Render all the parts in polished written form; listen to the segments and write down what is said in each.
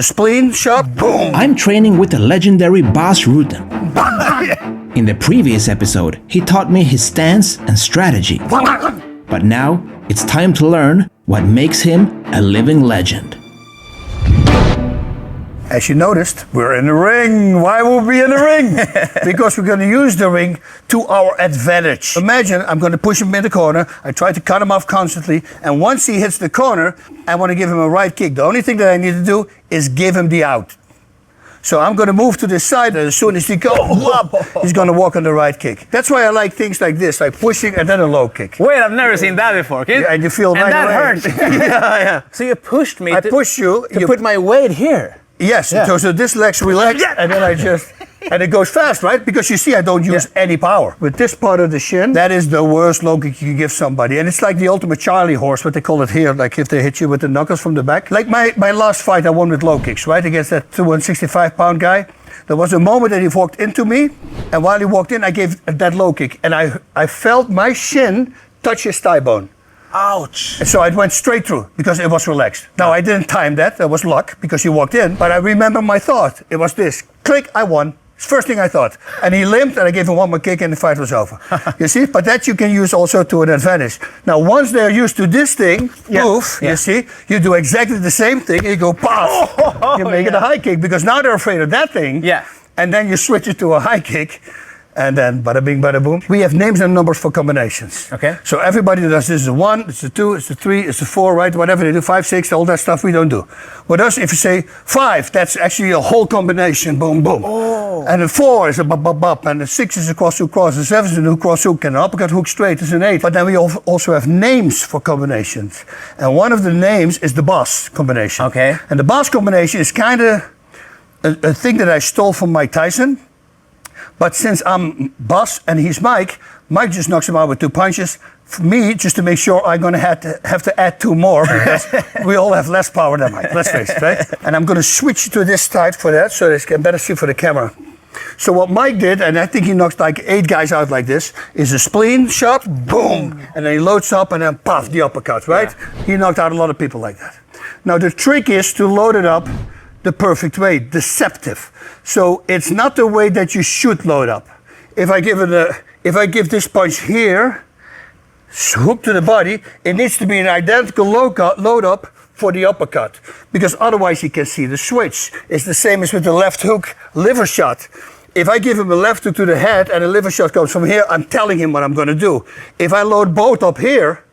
Spleen shot, boom. I'm training with the legendary Bas Rutten. In the previous episode, he taught me his stance and strategy. But now, it's time to learn what makes him a living legend. As you noticed, we're in the ring. Why would we be in the ring? Because we're going to use the ring to our advantage. Imagine I'm going to push him in the corner. I try to cut him off constantly. And once he hits the corner, I want to give him a right kick. The only thing that I need to do is give him the out. So I'm going to move to this side, and as soon as he goes up, he's going to walk on the right kick. That's why I like things like this, like pushing and then a low kick. Wait, I've never seen that before, kid. Yeah, and you feel and right that away. hurts. yeah. So you pushed me I push you. to put my weight here. Yes, Yeah. so this leg's relaxed, and then I just, and it goes fast, right? Because you see, I don't use any power. With this part of the shin, that is the worst low kick you can give somebody. And it's like the ultimate Charlie horse, what they call it here, like if they hit you with the knuckles from the back. Like my last fight, I won with low kicks, right? Against that 265-pound guy. There was a moment that he walked into me, and while he walked in, I gave that low kick. And I felt my shin touch his thigh bone. Ouch. And so it went straight through because it was relaxed. Now, I didn't time that. That was luck because he walked in. But I remember my thought. It was this. Click, I won. It's the first thing I thought. And he limped, and I gave him one more kick, and the fight was over. You see? But that you can use also to an advantage. Now, once they're used to this thing, move, you see, you do exactly the same thing, and you go, paf! You make it a high kick because now they're afraid of that thing. Yeah. And then you switch it to a high kick. And then bada bing, bada boom. We have names and numbers for combinations. Okay. So everybody does this is a 1, it's a 2, it's a 3, it's a 4, right? Whatever they do, 5, 6, all that stuff we don't do. With us, if you say 5, that's actually a whole combination, boom, boom. Oh. And a 4 is a bop, bop, bop. And a 6 is a cross hook, cross. And 7 is a new cross hook. And an uppercut hook straight is an 8. But then we also have names for combinations. And one of the names is the Bas combination. Okay. And the Bas combination is kind of a thing that I stole from Mike Tyson. But since I'm Bas and he's Mike just knocks him out with 2 punches. For me, just to make sure I'm going to have to add 2 more because we all have less power than Mike, let's face it, right? And I'm going to switch to this side for that so they can better see for the camera. So what Mike did, and I think he knocked like 8 guys out like this, is a spleen shot, boom, and then he loads up and then puff, the uppercut, right? Yeah. He knocked out a lot of people like that. Now the trick is to load it up the perfect way, deceptive. So it's not the way that you should load up. If I give this punch here, hook to the body, it needs to be an identical load up for the uppercut, because otherwise you can see the switch. It's the same as with the left hook liver shot. If I give him a left hook to the head and a liver shot comes from here, I'm telling him what I'm going to do. If I load both up here,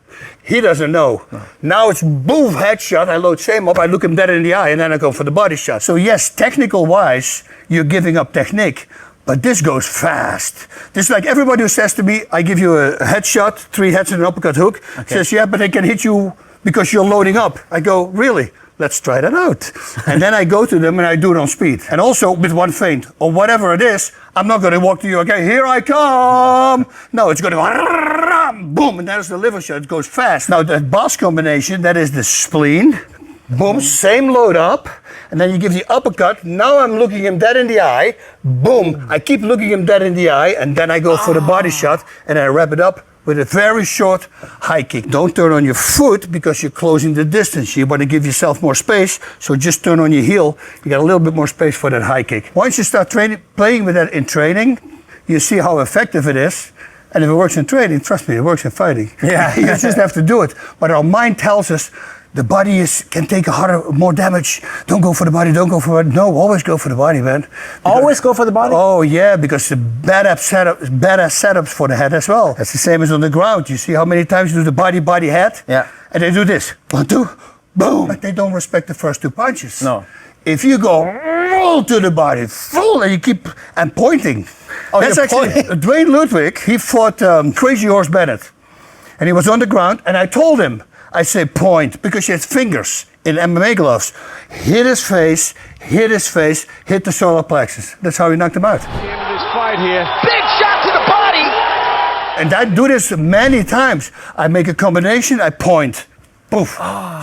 he doesn't know. No. Now it's boom, headshot, I load same up, I look him dead in the eye, and then I go for the body shot. So yes, technical-wise, you're giving up technique, but this goes fast. This is like everybody who says to me, I give you a headshot, 3 heads and an uppercut hook, says, yeah, but they can hit you because you're loading up. I go, really? Let's try that out. And then I go to them and I do it on speed. And also with one feint, or whatever it is, I'm not going to walk to you, okay, here I come. No, it's going to go, boom, and there's the liver shot, it goes fast. Now that Bas combination, that is the spleen, boom, same load up, and then you give the uppercut. Now I'm looking him dead in the eye, boom, I keep looking him dead in the eye, and then I go for the body shot, and I wrap it up with a very short high kick. Don't turn on your foot because you're closing the distance. You want to give yourself more space, so just turn on your heel. You got a little bit more space for that high kick. Once you start playing with that in training, you see how effective it is. And if it works in training, trust me, it works in fighting. Yeah. You just have to do it. But our mind tells us the body can take more damage. Don't go for the body, don't go for the body. No, always go for the body, man. Because, always go for the body? Oh, yeah, because the badass setups for the head as well. That's the same as on the ground. You see how many times you do the body, head? Yeah. And they do this. 1, 2, boom. But they don't respect the first 2 punches. No. If you go full to the body, full, and you keep pointing. Oh, that's actually Dwayne Ludwig. He fought Crazy Horse Bennett, and he was on the ground. And I told him, I say point, because he had fingers in MMA gloves. Hit his face, hit the solar plexus. That's how he knocked him out. The end of this fight here. Big shot to the body. And I do this many times. I make a combination, I point. Poof.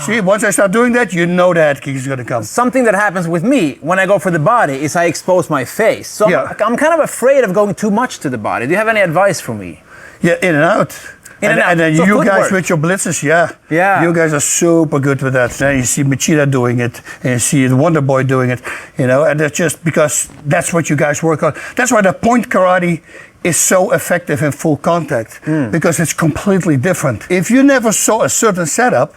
See, once I start doing that, you know the head kick is going to come. Something that happens with me when I go for the body is I expose my face. So I'm kind of afraid of going too much to the body. Do you have any advice for me? Yeah, in and out. And then So you guys footwork. with your blitzes, yeah. Yeah. You guys are super good with that. And you see Machida doing it, and you see the Wonder Boy doing it, and that's just because that's what you guys work on. That's why the point karate is so effective in full contact, because it's completely different. If you never saw a certain setup,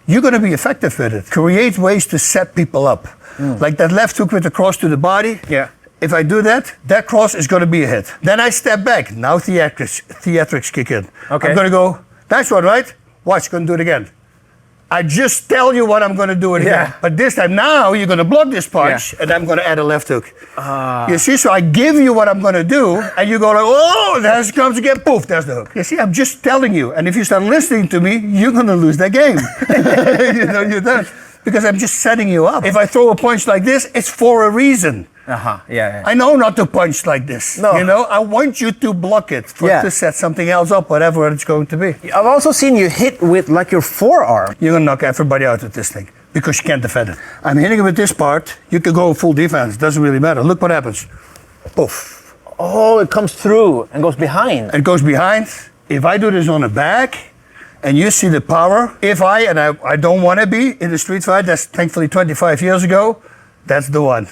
you're going to be effective with it. Create ways to set people up. Like that left hook with the cross to the body. Yeah. If I do that, that cross is going to be a hit. Then I step back. Now theatrics kick in. Okay. I'm going to go, nice one, right? Watch, going to do it again. I just tell you what I'm going to do it again. Yeah. But this time now, you're going to block this punch, and I'm going to add a left hook. You see, so I give you what I'm going to do, and you go like, oh, there it comes again, poof, there's the hook. You see, I'm just telling you. And if you start listening to me, you're going to lose that game. You don't. Because I'm just setting you up. If I throw a punch like this, it's for a reason. Yeah. I know not to punch like this. No. I want you to block it to set something else up, whatever it's going to be. I've also seen you hit with like your forearm. You're gonna knock everybody out with this thing because you can't defend it. I'm hitting it with this part. You can go full defense. Doesn't really matter. Look what happens. Poof. Oh, it comes through and goes behind. It goes behind. If I do this on the back, and you see the power, I don't want to be in the street fight, that's thankfully 25 years ago, that's the one.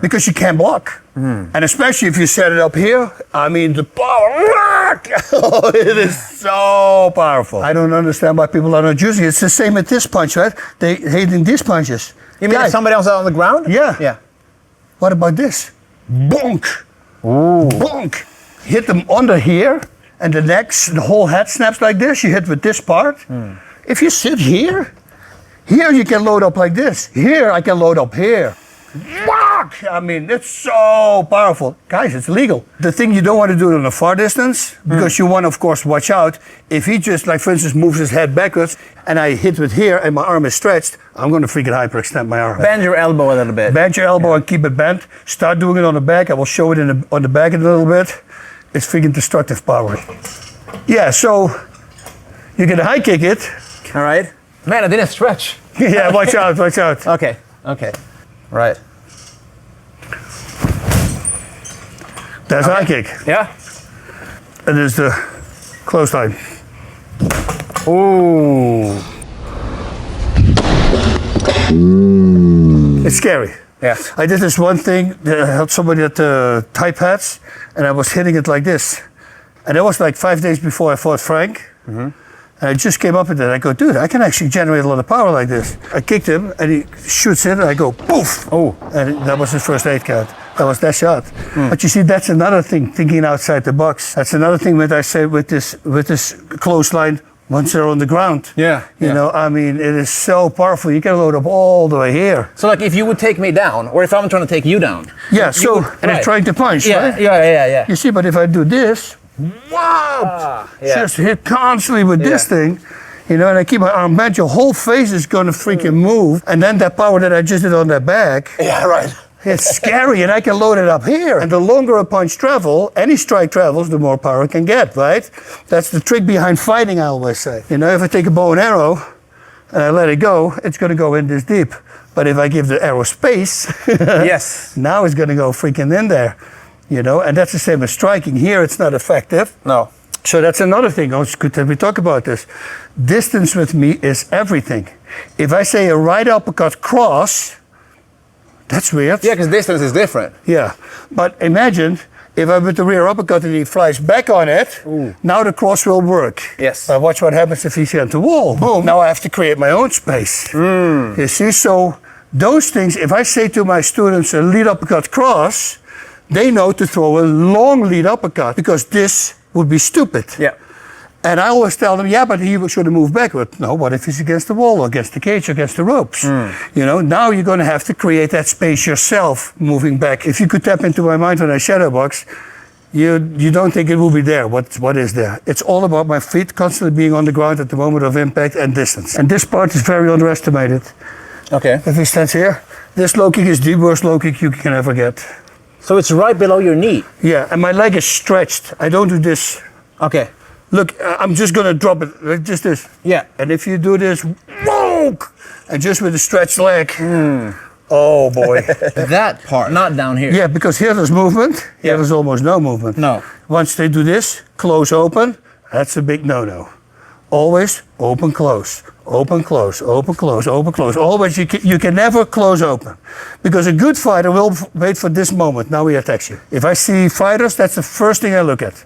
Because you can't block. And especially if you set it up here, I mean, the power, it is so powerful. I don't understand why people are not using it. It's the same with this punch, right? They hating these punches. You mean if somebody else on the ground? Yeah. Yeah. What about this? Bonk. Bonk. Hit them under here, and the whole head snaps like this. You hit with this part. If you sit here you can load up like this. Here I can load up here. I mean, it's so powerful. Guys, it's legal. The thing you don't want to do it on a far distance, because you want to, of course, watch out. If he just, like, for instance, moves his head backwards, and I hit with here, and my arm is stretched, I'm going to freaking hyperextend my arm. Bend your elbow a little bit. Bend your elbow and keep it bent. Start doing it on the back. I will show it on the back in a little bit. It's freaking destructive power. Yeah, so you can high kick it. All right. Man, I didn't stretch. Yeah, watch out, watch out. Okay. Right. That's high kick. Yeah. And there's the close line. Ooh. It's scary. Yeah. I did this one thing. I had somebody at the Thai pads, and I was hitting it like this. And that was like 5 days before I fought Frank. And I just came up with it. I go, dude, I can actually generate a lot of power like this. I kicked him, and he shoots it, and I go, poof! Oh. And that was his first 8 count. That was that shot. But you see, that's another thing, thinking outside the box. That's another thing that I say with this close line, once they're on the ground. Yeah. You know, I mean, it is so powerful. You can load up all the way here. So like if you would take me down, or if I'm trying to take you down. Yeah, so, would- and I'm right. trying to punch, Yeah, right? yeah. You see, but if I do this, wow! Yeah. Just hit constantly with this thing, and I keep my arm bent, your whole face is gonna freaking move. And then that power that I just did on that back, Yeah, right. it's scary, and I can load it up here. And the longer a punch any strike travels, the more power it can get, right? That's the trick behind fighting, I always say. If I take a bow and arrow, and I let it go, it's gonna go in this deep. But if I give the arrow space, Yes. now it's gonna go freaking in there. And that's the same as striking. Here it's not effective. No. So that's another thing. Oh, it's good that we talk about this. Distance with me is everything. If I say a right uppercut cross, that's weird. Yeah, because distance is different. Yeah. But imagine if I with the rear uppercut and he flies back on it, now the cross will work. Yes. Watch what happens if he's at the wall. Boom. Now I have to create my own space. You see, so those things, if I say to my students a lead uppercut cross, they know to throw a long lead uppercut because this would be stupid. Yeah. And I always tell them, yeah, but he should have moved backward. No, what if he's against the wall or against the cage or against the ropes? Now you're going to have to create that space yourself moving back. If you could tap into my mind when I shadow box, you don't think it will be there. What is there? It's all about my feet constantly being on the ground at the moment of impact and distance. And this part is very underestimated. Okay. If he stands here, this low kick is the worst low kick you can ever get. So it's right below your knee. Yeah, and my leg is stretched. I don't do this. Okay. Look, I'm just gonna drop it like just this. Yeah. And if you do this, whoa, and just with a stretched leg, oh boy. That part, not down here. Yeah, because here there's movement, here Yeah. there's almost no movement. No. Once they do this, close open, That's a big no-no. Always open, close, open, close, open, close, open, close. Always, you can never close open. Because a good fighter will wait for this moment. Now he attacks you. If I see fighters, that's the first thing I look at.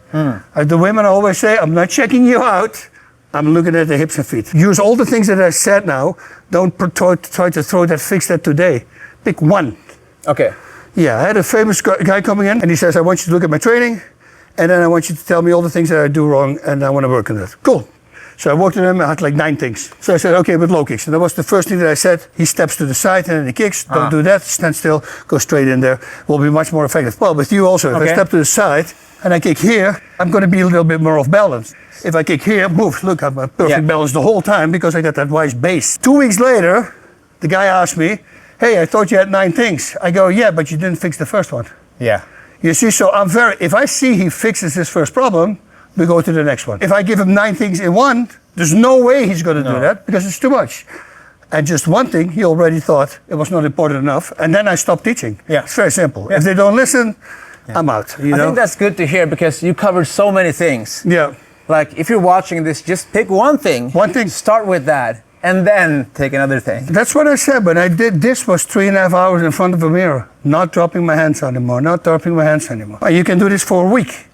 Like the women always say, I'm not checking you out. I'm looking at the hips and feet. Use all the things that I said now. Don't try to throw that, fix that today. Pick one. Okay. Yeah, I had a famous guy coming in and he says, I want you to look at my training and then I want you to tell me all the things that I do wrong and I want to work on that. Cool. So I walked in him, I had like 9 things. So I said, okay, with low kicks. And that was the first thing that I said. He steps to the side and then he kicks. Don't do that, stand still, go straight in there. Will be much more effective. Well, with you also, if I step to the side and I kick here, I'm going to be a little bit more off balance. If I kick here, move, look, I'm perfect balance the whole time because I got that wise base. 2 weeks later, the guy asked me, hey, I thought you had 9 things. I go, yeah, but you didn't fix the first one. Yeah. You see, so if I see he fixes his first problem, we go to the next one. If I give him 9 things in one, there's no way he's going to do that because it's too much. And just one thing, he already thought it was not important enough. And then I stopped teaching. Yeah. It's very simple. If they don't listen, I'm out. I think that's good to hear because you covered so many things. Yeah. Like if you're watching this, just pick one thing. One thing. Start with that and then take another thing. That's what I said. When I did this was 3.5 hours in front of a mirror. Not dropping my hands anymore. Not dropping my hands anymore. You can do this for a week.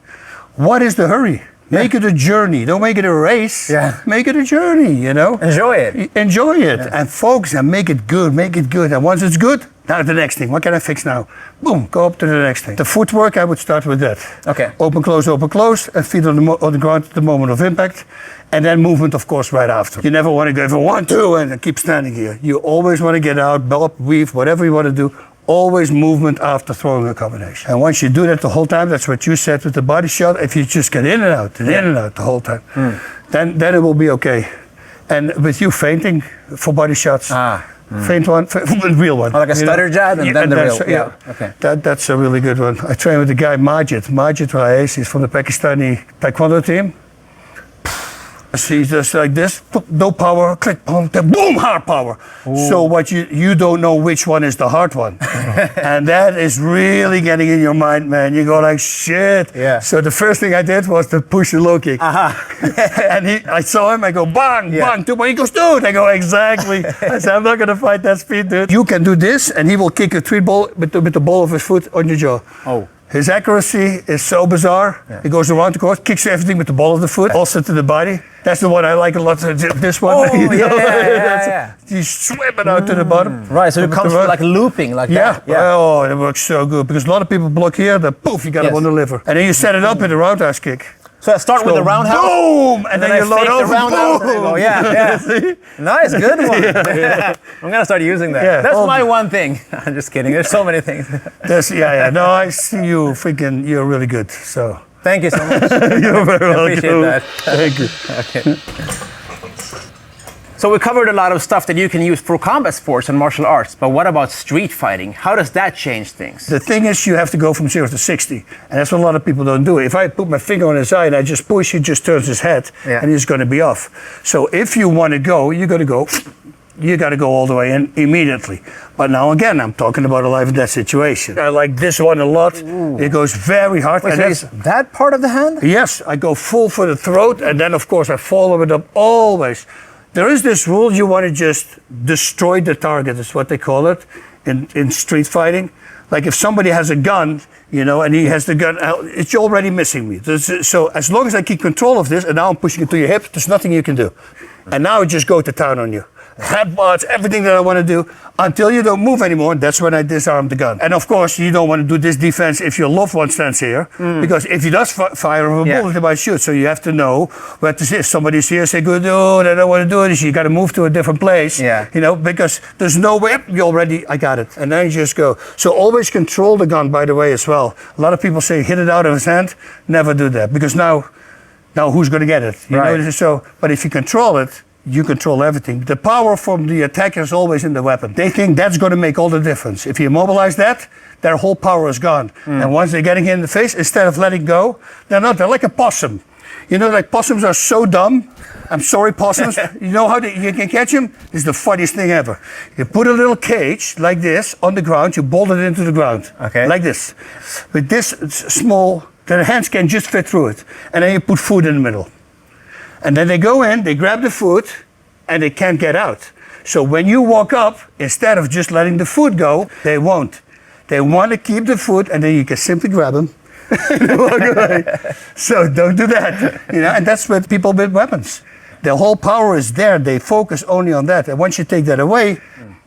What is the hurry? Make it a journey. Don't make it a race. Yeah. Make it a journey, you know. Enjoy it. Enjoy it and focus and make it good. Make it good. And once it's good, now the next thing. What can I fix now? Boom, go up to the next thing. The footwork, I would start with that. Okay. Open, close, and feet on the ground at the moment of impact. And then movement, of course, right after. You never want to go for 1, 2, and keep standing here. You always want to get out, bell up, weave, whatever you want to do. Always movement after throwing a combination. And once you do that the whole time, that's what you said with the body shot, if you just get in and out, and in and out the whole time, then it will be okay. And with you fainting for body shots, faint one, real one. Like a stutter jab and then the real. Yeah. Okay. That's a really good one. I train with the guy Majid Raes, he's from the Pakistani Taekwondo team. He just like this, no power, click, boom, hard power. Ooh. So what you don't know which one is the hard one. And that is really getting in your mind, man. You go like, shit. Yeah. So the first thing I did was to push the low kick. And I saw him, I go, bang, bang, 2 points. He goes, dude. I go, exactly. I said, I'm not going to fight that speed, dude. You can do this, and he will kick a 3 ball with the ball of his foot on your jaw. Oh. His accuracy is so bizarre. Yeah. He goes around the court, kicks everything with the ball of the foot, also to the body. That's the one I like a lot. This one. Oh, yeah. He's swimming out to the bottom. Right, so it comes like looping like that. Yeah. Oh, it works so good because a lot of people block here. Then poof, you got it on the liver, and then you set it up with a roundhouse kick. So I start with the roundhouse. Boom! And then you load over. The roundhouse. Go, nice, good one. I'm gonna start using that. Yeah, that's my one thing. I'm just kidding. There's so many things. No, I see you freaking. You're really good. So. Thank you so much. You're very welcome. I appreciate that. Thank you. Okay. So we covered a lot of stuff that you can use for combat sports and martial arts, but what about street fighting? How does that change things? The thing is, you have to go from 0 to 60, and that's what a lot of people don't do. If I put my finger on his eye and I just push, he just turns his head, and he's going to be off. So if you want to go, you got to go all the way in immediately. But now again, I'm talking about a life and death situation. I like this one a lot. Ooh. It goes very hard. Wait, and so is that part of the hand? Yes, I go full for the throat, and then of course I follow it up always. There is this rule, you want to just destroy the target, is what they call it in street fighting. Like if somebody has a gun, you know, and he has the gun out, it's already missing me. So as long as I keep control of this, and now I'm pushing it to your hip, there's nothing you can do. And now I just go to town on you. Headbutts, everything that I want to do, until you don't move anymore, that's when I disarm the gun. And of course, you don't want to do this defense if your loved one stands here, because if he does fire a bullet, he might shoot. So you have to know where to see. If somebody's here, say, good, oh, I don't want to do this, you got to move to a different place, you know, because there's no way, I got it. And then you just go. So always control the gun, by the way, as well. A lot of people say, hit it out of his hand. Never do that, because now who's going to get it? You know? So, but if you control it, you control everything. The power from the attacker is always in the weapon. They think that's going to make all the difference. If you immobilize that, their whole power is gone. And once they're getting hit in the face, instead of letting go, they're like a possum. You know, like possums are so dumb. I'm sorry, possums. You know how you can catch them? It's the funniest thing ever. You put a little cage like this on the ground, you bolt it into the ground. Okay. Like this. With this small, their hands can just fit through it. And then you put food in the middle. And then they go in, they grab the food, and they can't get out. So when you walk up, instead of just letting the food go, they won't. They want to keep the food, and then you can simply grab them and walk away. So don't do that. And that's with people with weapons. The whole power is there. They focus only on that. And once you take that away,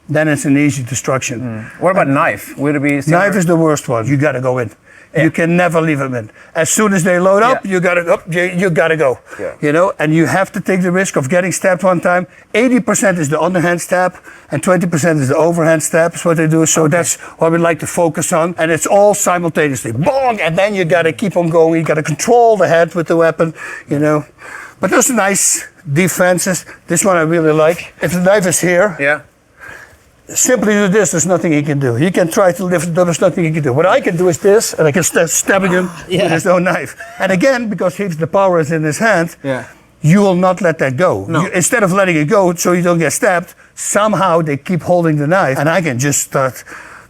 then it's an easy destruction. What about knife? Would it be similar? Knife is the worst one. You got to go in. Yeah. You can never leave them in. As soon as they load up, you gotta go. You gotta go. Yeah. And you have to take the risk of getting stabbed one time. 80% is the underhand stab, and 20% is the overhand stab. Is what they do. So that's what we like to focus on, and it's all simultaneously. Bong, and then you gotta keep on going. You gotta control the head with the weapon. But those are nice defenses. This one I really like. If the knife is here. Yeah. Simply do this, there's nothing he can do. He can try to lift it up, there's nothing he can do. What I can do is this, and I can start stabbing him with his own knife. And again, because the power is in his hand, you will not let that go. No. Instead of letting it go so you don't get stabbed, somehow they keep holding the knife, and I can just start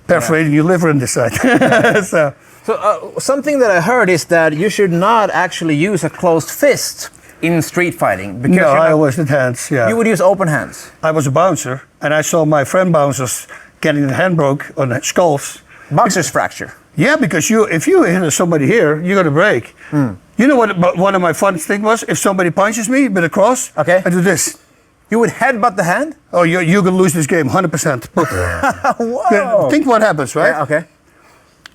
perforating your liver in this side. So something that I heard is that you should not actually use a closed fist in street fighting. Because I always did hands, You would use open hands. I was a bouncer, and I saw my friend bouncers getting the hand broke on their skulls. Boxer's fracture. Yeah, because if you hit somebody here, you're going to break. You know what one of my funniest things was? If somebody punches me with a cross, I do this. You would headbutt the hand? Oh, you're going to lose this game, 100%. Whoa. Think what happens, right? Yeah, okay.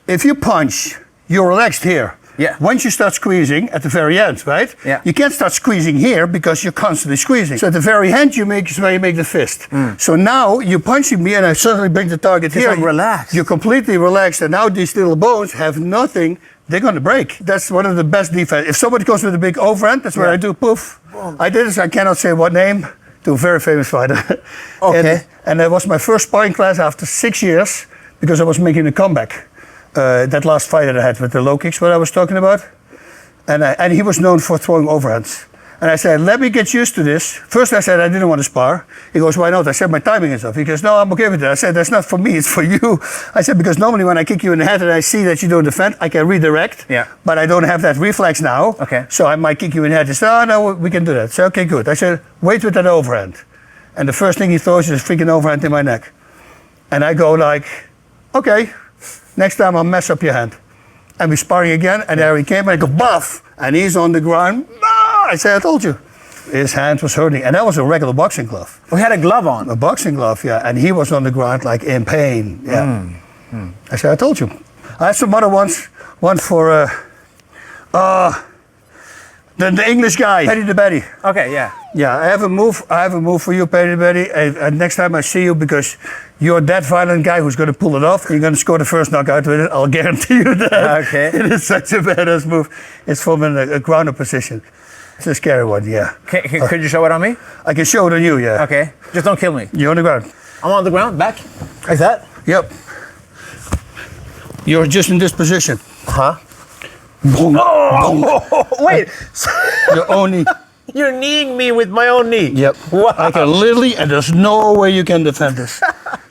If you punch, you're relaxed here. Yeah. Once you start squeezing at the very end, right? Yeah. You can't start squeezing here because you're constantly squeezing. So at the very end, is where you make the fist. So now you're punching me, and I suddenly bring the target here. I'm relaxed. You're completely relaxed, and now these little bones have nothing. They're going to break. That's one of the best defense. If somebody goes with a big overhand, that's where I do poof. I did this. I cannot say what name. To a very famous fighter. Okay. And that was my first sparring class after 6 years because I was making a comeback. That last fight that I had with the low kicks, what I was talking about. And he was known for throwing overhands. And I said, let me get used to this. First I said I didn't want to spar. He goes, why not? I said, my timing is off. He goes, no, I'm okay with that. I said, that's not for me, it's for you. I said, because normally when I kick you in the head and I see that you don't defend, I can redirect. Yeah. But I don't have that reflex now. Okay. So I might kick you in the head. He said, oh, no, we can do that. I said, okay, good. I said, wait with that overhand. And the first thing he throws is a freaking overhand in my neck. And I go like, okay. Next time I'll mess up your hand. And we're sparring again, and there he came, and I go, buff! And he's on the ground. Ah! I said, I told you. His hand was hurting, and that was a regular boxing glove. We had a glove on. A boxing glove, yeah. And he was on the ground, like in pain, yeah. I said, I told you. I had some other ones. One for the English guy, Paddy the Baddy. Okay, yeah. Yeah, I have a move for you, Paddy the Baddy. And next time I see you, because you're that violent guy who's going to pull it off, you're going to score the first knockout with it. I'll guarantee you that. Okay. It is such a badass move. It's from a grounded position. It's a scary one, yeah. Could you show it on me? I can show it on you, yeah. Okay. Just don't kill me. You're on the ground. I'm on the ground, back. Like that? Yep. You're just in this position. Huh? Boom. Oh, wait. You're only. You're kneeing me with my own knee. Yep. Wow. I can literally, and there's no way you can defend this.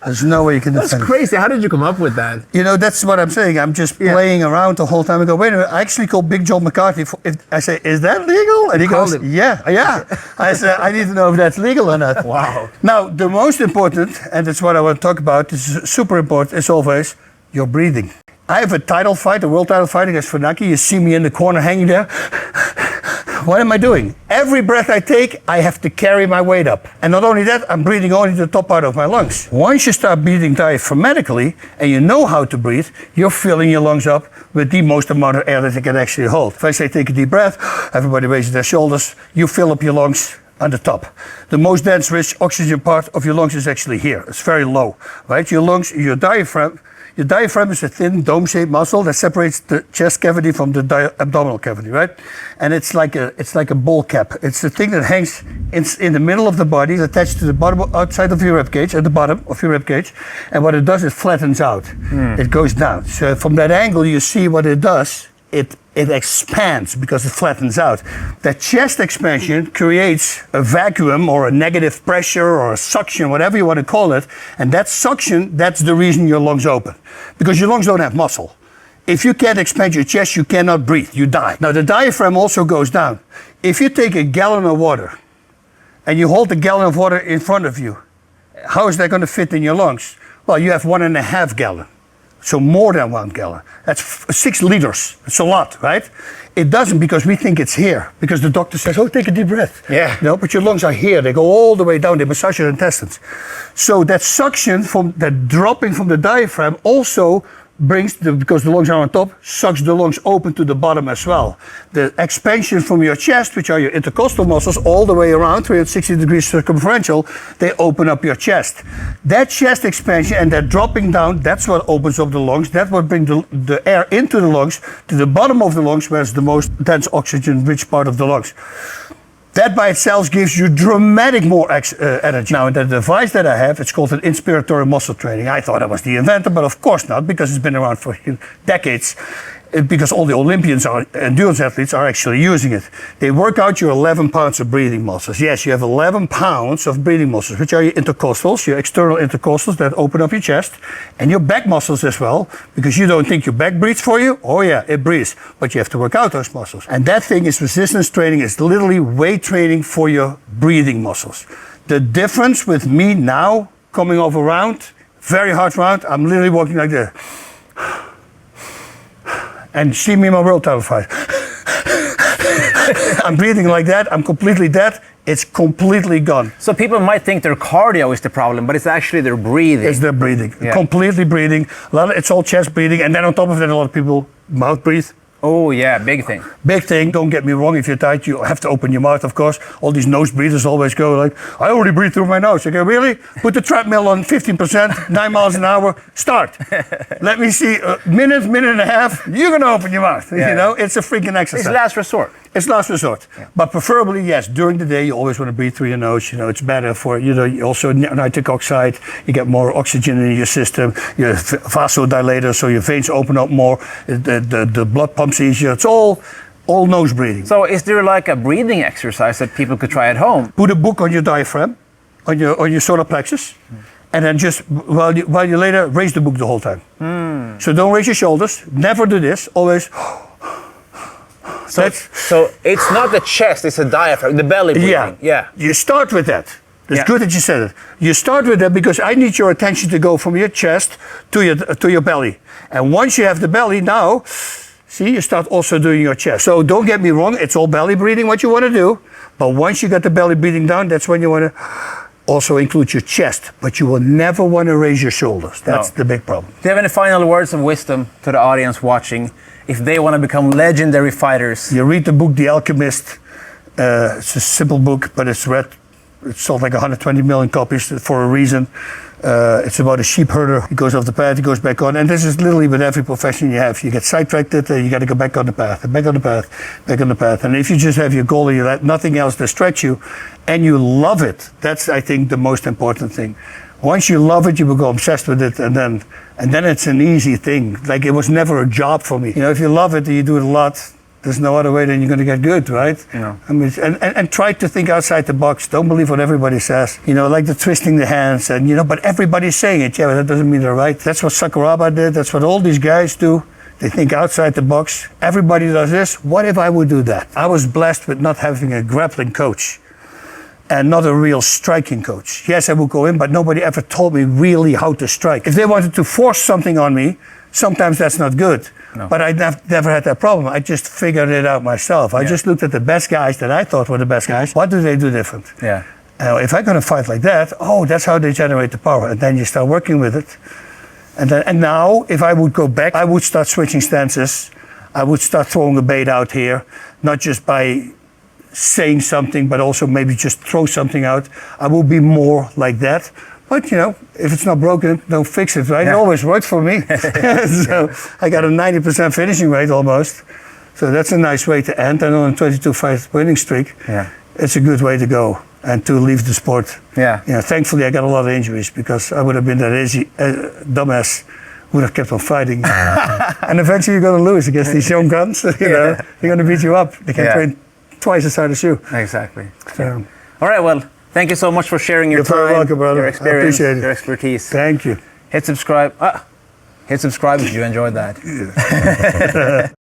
There's no way you can defend That's it. crazy. How did you come up with that? You know, that's what I'm saying. I'm just playing around the whole time. I go, wait a minute, I actually called Big John McCarthy. I say, is that legal? And he goes, yeah. I said, I need to know if that's legal or not. Wow. Now, the most important, and that's what I want to talk about, this is super important, is always your breathing. I have a title fight, a world title fight against Funaki. You see me in the corner hanging there. What am I doing? Every breath I take, I have to carry my weight up. And not only that, I'm breathing only the top part of my lungs. Once you start breathing diaphragmatically, and you know how to breathe, you're filling your lungs up with the most amount of air that you can actually hold. If I say take a deep breath, everybody raises their shoulders, you fill up your lungs on the top. The most dense, rich oxygen part of your lungs is actually here. It's very low, right? Your lungs, your diaphragm is a thin dome-shaped muscle that separates the chest cavity from the abdominal cavity, right? And it's like a ball cap. It's the thing that hangs in the middle of the body, it's attached to the bottom outside of your rib cage, at the bottom of your rib cage. And what it does, it flattens out. It goes down. So from that angle, you see what it does. It expands because it flattens out. That chest expansion creates a vacuum or a negative pressure or a suction, whatever you want to call it. And that suction, that's the reason your lungs open. Because your lungs don't have muscle. If you can't expand your chest, you cannot breathe. You die. Now, the diaphragm also goes down. If you take a gallon of water and you hold the gallon of water in front of you, how is that going to fit in your lungs? Well, you have 1.5 gallon. So more than 1 gallon. That's 6 liters. It's a lot, right? It doesn't because we think it's here. Because the doctor says, oh, take a deep breath. Yeah. No, but your lungs are here. They go all the way down. They massage your intestines. So that suction from that dropping from the diaphragm also brings, because the lungs are on top, sucks the lungs open to the bottom as well. The expansion from your chest, which are your intercostal muscles, all the way around, 360 degrees circumferential, they open up your chest. That chest expansion and that dropping down, that's what opens up the lungs. That's what brings the air into the lungs, to the bottom of the lungs, where it's the most dense oxygen-rich part of the lungs. That by itself gives you dramatic more energy. Now, the device that I have, it's called an inspiratory muscle training. I thought I was the inventor, but of course not, because it's been around for decades. Because all the Olympians are endurance athletes are actually using it. They work out your 11 pounds of breathing muscles. Yes, you have 11 pounds of breathing muscles, which are your intercostals, your external intercostals that open up your chest, and your back muscles as well, because you don't think your back breathes for you. Oh yeah, it breathes, but you have to work out those muscles. And that thing is resistance training. It's literally weight training for your breathing muscles. The difference with me now, coming off a round, very hard round, I'm literally walking like this. And see me in my world title fight. I'm breathing like that. I'm completely dead. It's completely gone. So people might think their cardio is the problem, but it's actually their breathing. It's their breathing. Yeah. Completely breathing. It's all chest breathing. And then on top of that, a lot of people mouth breathe. Oh yeah, big thing. Big thing. Don't get me wrong. If you're tight, you have to open your mouth, of course. All these nose breathers always go like, I already breathe through my nose. Okay, really? Put the treadmill on 15%, 9 miles an hour. Start. Let me see a minute and a half. You're gonna open your mouth. Yeah. You know, it's a freaking exercise. It's last resort. It's last resort. Yeah. But preferably, yes, during the day, you always want to breathe through your nose. You know, it's better for, you know, also nitric oxide. You get more oxygen in your system. You're vasodilator, so your veins open up more. The blood pumps easier. It's all nose breathing. So is there like a breathing exercise that people could try at home? Put a book on your diaphragm, on your solar plexus, and then just while you lay there, raise the book the whole time. So don't raise your shoulders. Never do this. Always. So it's not the chest, it's the diaphragm, the belly breathing. Yeah. You start with that. It's Yeah. good that you said it. You start with that because I need your attention to go from your chest to your belly. And once you have the belly, now, see, you start also doing your chest. So don't get me wrong, it's all belly breathing what you want to do. But once you got the belly breathing down, that's when you want to also include your chest. But you will never want to raise your shoulders. That's the big problem. Do you have any final words of wisdom to the audience watching if they want to become legendary fighters? You read the book The Alchemist. It's a simple book, but it's sold like 120 million copies for a reason. It's about a sheep herder. He goes off the path, he goes back on. And this is literally with every profession you have. You get sidetracked, you got to go back on the path, back on the path, back on the path. And if you just have your goal and you let nothing else distract you, and you love it, that's, I think, the most important thing. Once you love it, you will go obsessed with it, and then it's an easy thing. Like, it was never a job for me. You know, if you love it and you do it a lot, there's no other way than you're going to get good, right? Yeah. I mean, and try to think outside the box. Don't believe what everybody says. You know, like the twisting the hands, and you know, but everybody's saying it. Yeah, but that doesn't mean they're right. That's what Sakuraba did. That's what all these guys do. They think outside the box. Everybody does this. What if I would do that? I was blessed with not having a grappling coach and not a real striking coach. Yes, I would go in, but nobody ever told me really how to strike. If they wanted to force something on me, sometimes that's not good. No. But I never had that problem. I just figured it out myself. I just looked at the best guys that I thought were the best guys. What do they do different? Yeah. If I'm going to fight like that, that's how they generate the power. And then you start working with it. And now, if I would go back, I would start switching stances. I would start throwing a bait out here, not just by saying something, but also maybe just throw something out. I will be more like that. But, you know, if it's not broken, don't fix it, right? Yeah. It always worked for me. So I got a 90% finishing rate almost. So that's a nice way to end. And on a 22-fight winning streak, it's a good way to go and to leave the sport. Yeah. You know, tthankfully, I got a lot of injuries because I would have been that easy, dumbass would have kept on fighting. And eventually you're going to lose against these young guns. You know, they're going to beat you up. They can train twice as hard as you. Exactly. So. All right, well, thank you so much for sharing your time, very welcome, brother. your experience, I appreciate it. your expertise. Thank you. Hit subscribe. Hit subscribe if you enjoyed that.